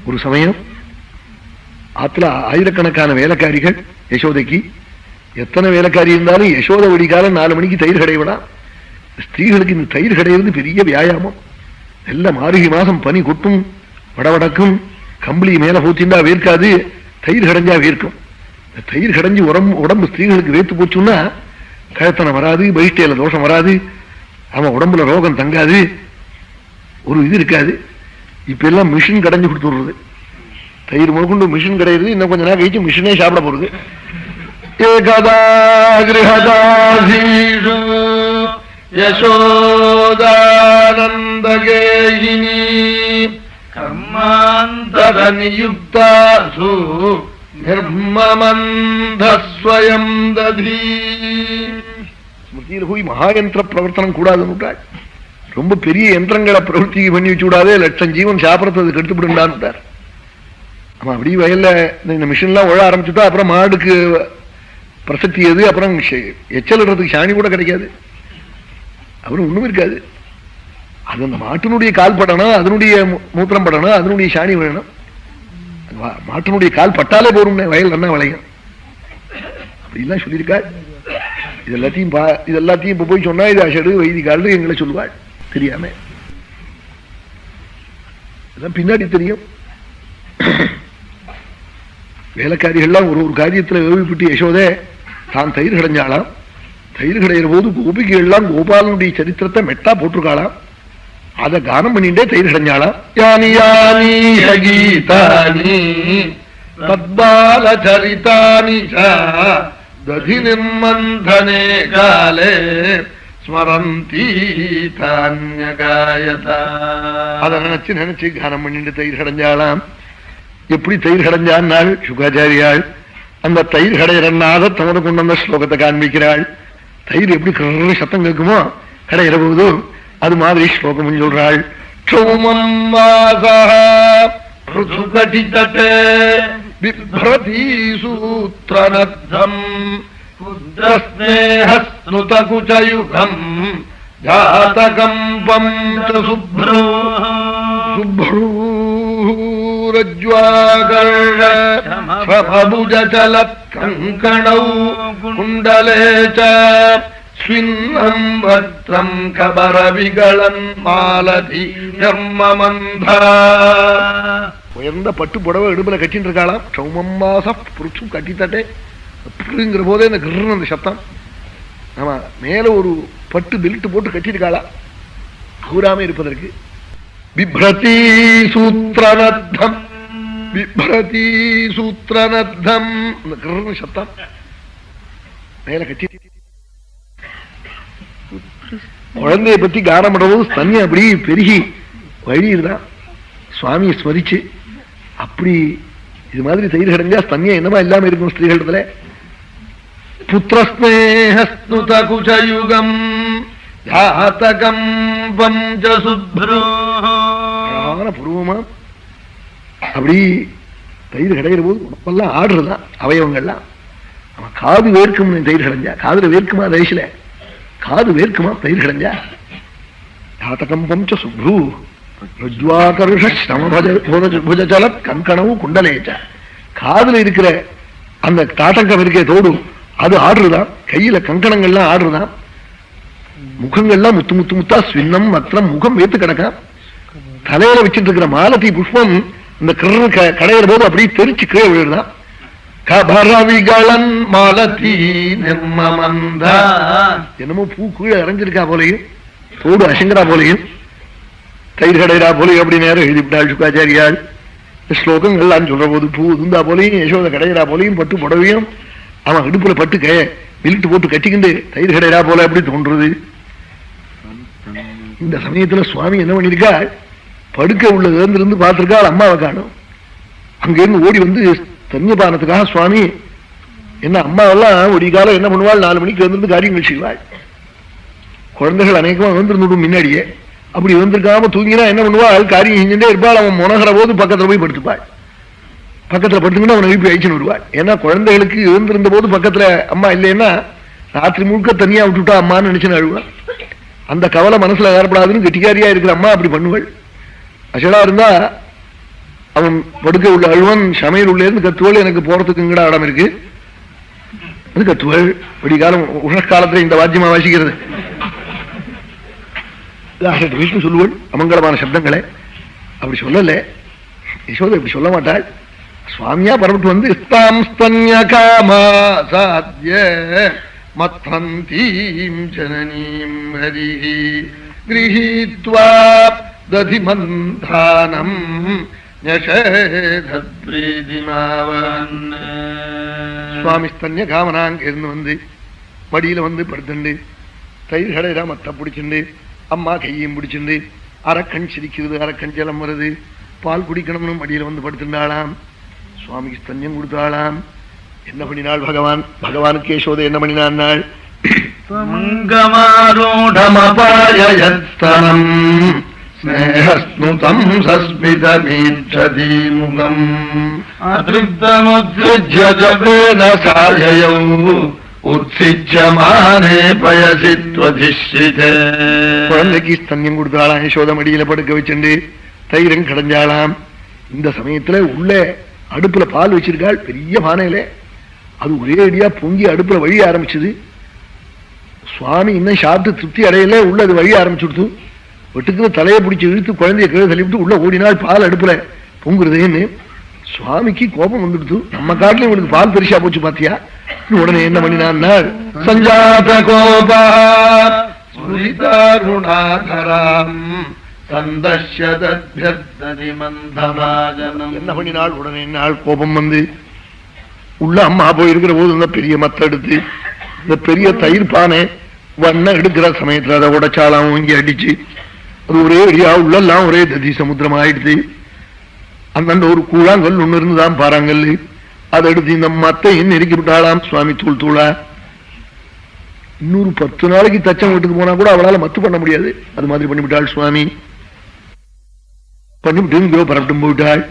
ஒரு சமயம் ஆத்துல ஆயிரக்கணக்கான வேலைக்காரிகள் யசோதைக்கு. எத்தனை வேலைக்காரி இருந்தாலும் யசோதை விடிகாலம் 4 மணிக்கு தயிர் கடைவிடா. ஸ்திரீகளுக்கு இந்த தயிர் கடையிறது பெரிய வியாயாமம். எல்லாம் மார்கழி மாசம் பனி கொட்டும், வடவடக்கும், கம்பளி மேல பூச்சிண்டா வேர்க்காது, தயிர் கடைஞ்சா வேர்க்கும். தயிர் கடைஞ்சி உடம்பு ஸ்திரீகளுக்கு வேர்த்து போச்சுன்னா கழுத்தனம் வராது, பயிஷ்டையில தோஷம் வராது, அவன் உடம்புல ரோகம் தங்காது, ஒரு இது இருக்காது. இப்ப எல்லாம் மிஷின் கடைஞ்சு கொடுத்துடுறது. தயிர் முதற்கொண்டு மிஷின் கிடையாது. இன்னும் கொஞ்ச நேரம் கழிச்சு மிஷினே சாப்பிட போறது. ஏகதா கிரஹதாதீஷு யசோதானந்தகேயினி கர்மாந்தர நியுக்தாசு நிர்மமந்தஸ்வயம் ததி. ஸ்மிருதியில் போய் மகாயந்திர பிரவர்த்தனம் கூடாதுன்னு, ரொம்ப பெரிய யந்திரங்களை பிரவர்த்தி பண்ணி வச்சு விடாதே, லட்சம் ஜீவன் சாப்பிடறது கெடுத்துவிடுண்டான்னு. ஆமா, அப்படி வயல்ல இந்த மிஷின்லாம் உழ ஆரம்பிச்சுட்டா அப்புறம் மாடுக்கு பிரசக்தி எது, அப்புறம் எச்சலிடுறதுக்கு சாணி கூட கிடைக்காது, அப்புறம் ஒண்ணும் இருக்காது. அது அந்த மாட்டினுடைய கால் படணும், அதனுடைய மூத்திரம் படணும், அதனுடைய சாணி வேணும். மாட்டினுடைய கால் பட்டாலே போரும் வயல் என்ன விளையும். அப்படிலாம் சொல்லியிருக்கா. இதெல்லாத்தையும் இப்ப போய் சொன்னா இது அஷடு வைதிகால் எங்களை சொல்லுவாள் தெரியாம. இதெல்லாம் பின்னாடி தெரியும். வேலைக்காரிகள்லாம் ஒரு காரியத்துல வேவிப்பட்டு யசோதே தான் தயிர் கடைஞ்சாலாம். தயிர் கடையிற போது கோபிகைகள்லாம் கோபாலனுடைய சரித்திரத்தை மெட்டா போட்டிருக்காளாம். அதை கானம் பண்ணிட்டே தயிர் கடைஞ்சாலாம். யானி யானி கீதானி தத்பால சரிதானி ததி நிர்மந்தனே காலே ஸ்மரந்தி தான்யகாயதா. அதை நினைச்சு கானம் பண்ணிட்டு தயிர் கடைஞ்சாலாம். எப்படி தயிர் கடைஞ்சாள் சுகாச்சாரியாள் அந்த தயிர் கடையிறனாத தவறு கொண்டு வந்த ஸ்லோகத்தை காண்பிக்கிறாள். தயிர் எப்படி கரு சத்தம் கேட்குமோ கடையிற போது அது மாதிரி ஸ்லோகம் சொல்றாள். கங்கணௌ குண்டலே ஸ்வின்னம் வத்ரம் கபரவிகளன் மாலதி தர்மமந்தா. உயர்ந்த பட்டு புடவை இடுப்புல கட்டின்னு இருக்காளாம். சௌமம்மாச புருஷம் கட்டித்தட்டே அப்படிங்கிற போதே இந்த கிருன்னு அந்த சத்தம். ஆமா, மேல ஒரு பட்டு பெல்ட் போட்டு கட்டிருக்காளா கூறாம இருப்பதற்கு. பிப்ரதி சூத்ரநத்தம் பிப்ரதி சூத்ரநத்தம் அந்த கிருன்னு சத்தம் மேல கட்டி. குழந்தைய பத்தி கானம் பண்றபோது தண்ணி அப்படி பெருகி வழியிருந்தான் சுவாமியை ஸ்மரிச்சு. அப்படி இது மாதிரி தயிர் கடைஞ்சா தண்ணியா என்னமா இல்லாம இருக்கும் ஸ்திரீகளிடத்துல. புத்திரஸ்நேகஸ்னுதகுஜயுகம் ஜாதகம் பஞ்சசுப்ரூமான புருவமா அப்படி தயிர் கடைகிற போது உடம்பெல்லாம் ஆடுறதுதான் அவயவங்கள்லாம். அவன் காது வேர்க்கும் தயிர் கடைஞ்சா. காதுல வேர்க்குமா வயசுல காது வேர்க்குமா தயிர் கடைஞ்சா. ஜாதகம் பஞ்ச சுப்ரூ ருஜ்வாகர்ஷமபுஜல கங்கணவு குண்டலேச்ச. காதுல இருக்கிற அந்த தாட்டங்கம் இருக்க தோடு அது ஆடுறதான். கையில கங்கணங்கள்லாம் ஆடுறதான். முகங்கள்லாம் முத்து முத்து முத்தா ஸ்வின்னம் மத்திரம் முகம் வேத்து கிடக்கான். தலையில வச்சுட்டு இருக்கிற மாலதி புஷ்பம் இந்த கடையிற போது அப்படியே தெரிச்சு கீழே விழுதான். கபரவிகளன் மாலதி நிர்மமந்தா. என்னமோ பூ கீழே இறஞ்சிருக்கா போலையும் தோடு அசங்கரா போலையும் தயிர் கடைரா போலையும் அப்படி நேரம் எழுதிவிட்டாள் சுகாச்சாரியாள். ஸ்லோகங்கள்லாம் சொல்ற போது பூ உதுந்தா போலையும் யசோத கடைரா போலையும் பட்டு புடவையும் அவன் இடுப்புல பட்டு வில்ட்டு போட்டு கட்டிக்கிண்டு தயிர் கடைரா போல அப்படி தோன்றுறது. இந்த சமயத்துல சுவாமி என்ன பண்ணிருக்கா, படுக்க உள்ள இருந்து பார்த்திருக்காள். அம்மாவை காணும். அங்கிருந்து ஓடி வந்து தன்யபானத்துக்காக சுவாமி என்ன அம்மாவெல்லாம் ஒரு காலம் என்ன பண்ணுவாள், 4 மணிக்கு எழுந்திருந்து காரியங்கள் செய்வாள். குழந்தைகள் அநேகமா எழுந்திருந்துடும் முன்னாடியே. அப்படி எழுந்திருக்காம தூங்கினா என்ன பண்ணுவாள், காரியம் செஞ்சுட்டே இருப்பாள். அவன் முனகிற போது பக்கத்துல போய் படுத்துப்பாள். பக்கத்துல படுத்துக்கிட்டு அவனை எழுப்பி அழிச்சுன்னு வருவாள். ஏன்னா குழந்தைகளுக்கு எழுந்திருந்த போது பக்கத்துல அம்மா இல்லைன்னா ராத்திரி முழுக்க தனியா விட்டுட்டா அம்மான்னு நினைச்சுன்னு அழுவாள். அந்த கவலை மனசுல ஏற்படாதுன்னு கெட்டிக்காரியா இருக்கிற அம்மா அப்படி பண்ணுவாள். அசடா இருந்தா அவன் படுக்க உள்ள அழுவன் சமையல் உள்ள இருந்து கத்துவள் எனக்கு போறதுக்கு இங்கடா இடம் இருக்கு. அது கத்துவள் விடிகாலம் உஷ்ணக்காலத்துல இந்த வாத்தியமா வாசிக்கிறது வீட்டு சொல்லுவள் அமங்கலமான சப்தங்களை. அப்படி சொல்லல யசோதை, இப்படி சொல்ல மாட்டாள். சுவாமியா பரப்பிட்டு வந்து இஸ்தாம் ஸ்தன்ய காமா சாத்ய மத்ரந்தீம் ஜனனீம் ஹரிஹி கிரஹீத்வா ததிமந்தானம் சுவாமி ஸ்தன்ய காமனாங்க இருந்து வந்து மடியில வந்து படுத்துண்டு தயிர் கடையில மத்த பிடிச்சுண்டு அம்மா கையையும் பிடிச்சுண்டு அரக்கண் சிரிக்கிறது, அரக்கண் ஜலம் வருது, பால் குடிக்கணும்னு மடியில வந்து படுத்துட்டாளாம். சுவாமிக்கு ஸ்தன்யம் கொடுத்தாளாம். என்ன பண்ணினாள் பகவான்? பகவானுக்கு யசோதை என்ன பண்ணினான்? ஸ்நேஹஸ்னுதம் சஸ்மிதமீட்சதீமுகம் அதிருப்தமுத்ஸிஜ்ய ஜபேன சாயயௌ உத்ஸிஜ்யமானே பயசித்வதிஷ்ரிதே. குழந்தைக்கு ஸ்தன்யம் கொடுத்தாளாம். யசோத மடியில படுக்க வச்சுண்டு தயிரம் கடைஞ்சாளாம். இந்த சமயத்துல உள்ள அடுப்புல பால் வச்சிருக்காள், பெரிய பானையில. அது ஒரே அடியா பொங்கி அடுப்புல வழி ஆரம்பிச்சது. சுவாமி இன்னும் சாப்பிட்டு திருப்தி அடையில உள்ள அது வழி ஆரம்பிச்சுடுத்து. வெட்டுக்குன்னு தலையை பிடிச்சி இழுத்து குழந்தைய கீழே தள்ளிவிட்டு உள்ள ஓடினாள், பால் அடுப்புல பொங்குறதேன்னு. சுவாமிக்கு கோபம் வந்துடுத்து. நம்ம காட்டிலும் இவனுக்கு பால் பெருசா போச்சு பாத்தியா? உடனே என்ன பண்ணினான்? சஞ்சாத கோபா என்ன பண்ணினாள்? உடனே நாள் கோபம் வந்து உள்ள அம்மா போயிருக்கிற போது இந்த பெரிய மத்த எடுத்து இந்த பெரிய தயிர் பானை வண்ண எடுக்கிற சமயத்துல அதை உடைச்சாலாம், இங்கே அடிச்சு அது ஒரே அடியா உள்ளெல்லாம் ஒரே ததி சமுத்திரம் ஆயிடுச்சு. அந்தண்ட ஒரு கூழாங்கல் ஒண்ணு இருந்துதான் பாறாங்கல், அதை எடுத்து இந்த மத்தையும் நெருக்கி விட்டாளாம் சுவாமி தூள் தூளா. இன்னொரு 10 நாளைக்கு தச்சம் வீட்டுக்கு போனா கூட அவளால மத்து பண்ண முடியாது. அது மாதிரி பண்ணிவிட்டாள் சுவாமி. பண்ணிவிட்டு இங்கோ பரப்பிட்டும் போயிட்டாள்.